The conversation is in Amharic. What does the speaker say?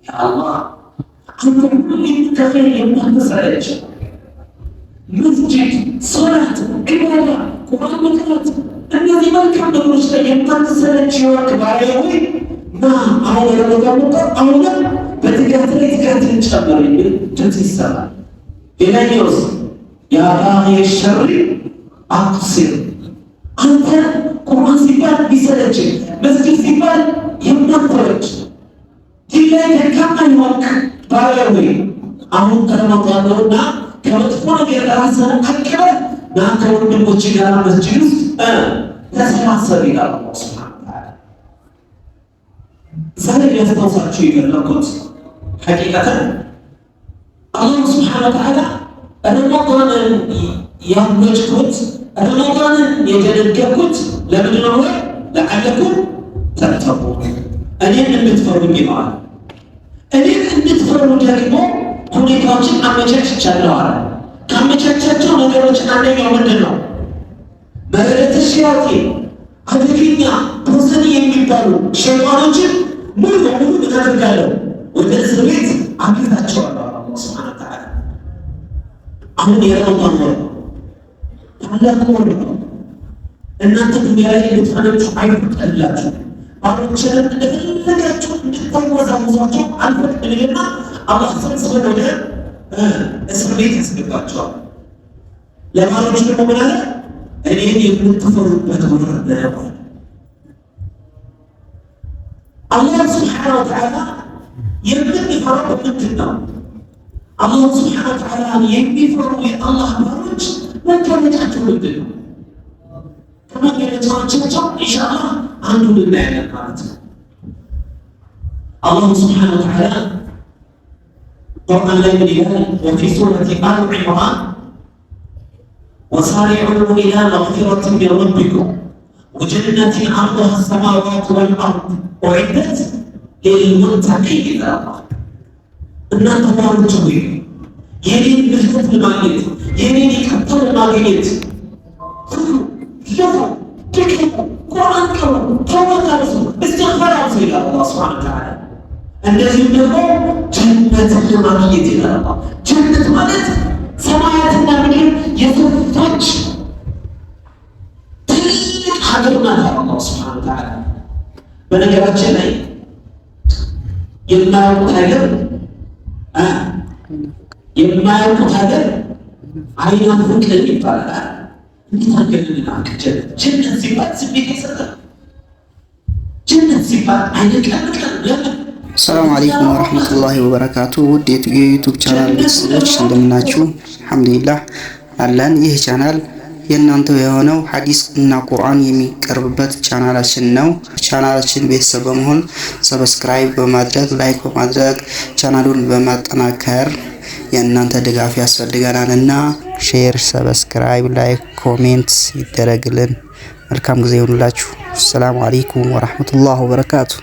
ያ አላህ አንተ ሁሌም ከኸይር የማትሰለች መስጂድ፣ ሶላት፣ ዒባዳ፣ ቁርአን መቅራት እነዚህ መልካም ነገሮች ላይ የማትሰለች የወርቅ ባሪያ ሆይ ና አሁን ረመዳን መጣ፣ አሁንም በትጋት ላይ ትጋትን ጨምር የሚል ድምፅ ይሰማል። ሌላኛውስ ያ ባግየ ሸሪ አቅሲር፣ አንተ ቁርአን ሲባል ቢሰለች፣ መስጂድ ሲባል የማትወድ ዲን ላይ ደካማ የሆንክ ባሪያ ሆይ አሁን ረመዳን ነውና ከመጥፎ ነገር ራስህን አቅበህ ና ከወንድሞች ጋር መስጂድ ውስጥ ተሰባሰብ ይላል አላህ ሱብሓነሁ ወተዓላ። ዛሬ ሊያስታውሳችሁ የፈለኩት ሐቂቀተን አላህ ሱብሓነሁ ወተዓላ ረመዳንን ያመጭኩት ረመዳንን የደነገኩት ለምንድን ነው? ለዓለኩም ተተቁን፣ እኔን እንድትፈሩኝ ይለዋል። እኔን እንድትፈሩ ደግሞ ሁኔታዎችን አመቻችቻለሁ አለ። ካመቻቻቸው ነገሮች አንደኛው ምንድን ነው? መረደት ሸያጢን አደገኛ ፖሰኒ የሚባሉ ሸይጣኖችን ሙሉ በሙሉ እናደርጋለሁ፣ ወደ እስር ቤት አግታቸዋለሁ አላህ ሱብሓነሁ ወተዓላ። አሁን የረመዳን ወር ታላቅ ወር ነው። እናንተ ዱንያ ላይ ልትፈነጩ አይፈቀድላችሁ። ባሮችንም እንደፈለጋችሁ እንድታወዛውዟቸው አልፈቅድልምና አላህ ሰብስበን ወደ እስር ቤት ያስገባቸዋል። ለባሮች ደግሞ ምን አለ? እኔን የምትፈሩበት ወር ነው። አላህ ሱብሓነሁ ወተዓላ የምንፈራው ምንድን ነው? አላህ ሱብሓነሁ ወተዓላ የሚፈሩ የአላህ ባሮች መገለጫቸው ምንድን ነው? ከመገለጫዎቻቸው ኢንሻአላህ አንዱን እናያለን ማለት ነው። አላህ ሱብሓነሁ ወተዓላ ቁርአን ላይ ምን ይላል? ወፊ ሱረቲ አሊ ዒምራን ወሳሪዑ ኢላ መግፊረቲን ሚን ረቢኩም ወጀነቲን ዐርዱሃ አሰማዋቱ ወልአርድ ኡዒደት ሊልሙተቂን ይላል። እናንተ ባሮች ሆይ የኔን ምሕረት ለማግኘት የኔን ይቅርታ ለማግኘት ለፉ ድክሙ፣ ቁርአን ቅሩ፣ ተውበት አድርሱ፣ እስትግፋር አድርሱ ይላል አላህ ሱብሓነሁ ወተዓላ። እንደዚሁም ደግሞ ጀነትን ለማግኘት ይላል። ጀነት ማለት ሰማያትና ምድር የሰፋች ትልቅ ሀገር ናት አላህ ሱብሓነሁ ወተዓላ። በነገራችን ላይ የማያውቁት ሀገር አይናፍቅም ይባላል። እንዴት አድርገን ጀነት ሲባል ስሜት ይሰጣል። ጀነት ሲባል አይነቀንቀን ለምን? ሰላም አለይኩም ወራህመቱላሂ ወበረካቱ። ውድ የዩቲዩብ ቻናል ቤተሰቦች እንደምናችሁ? አልሐምዱሊላህ አለን። ይህ ቻናል የእናንተው የሆነው ሐዲስ እና ቁርአን የሚቀርብበት ቻናላችን ነው። ቻናላችን ቤተሰብ በመሆን ሰብስክራይብ በማድረግ ላይክ በማድረግ ቻናሉን በማጠናከር የእናንተ ድጋፍ ያስፈልገናልና ሼር፣ ሰብስክራይብ፣ ላይክ፣ ኮሜንት ይደረግልን። መልካም ጊዜ ይሁንላችሁ። ሰላም አለይኩም ወራህመቱላሂ ወበረካቱ።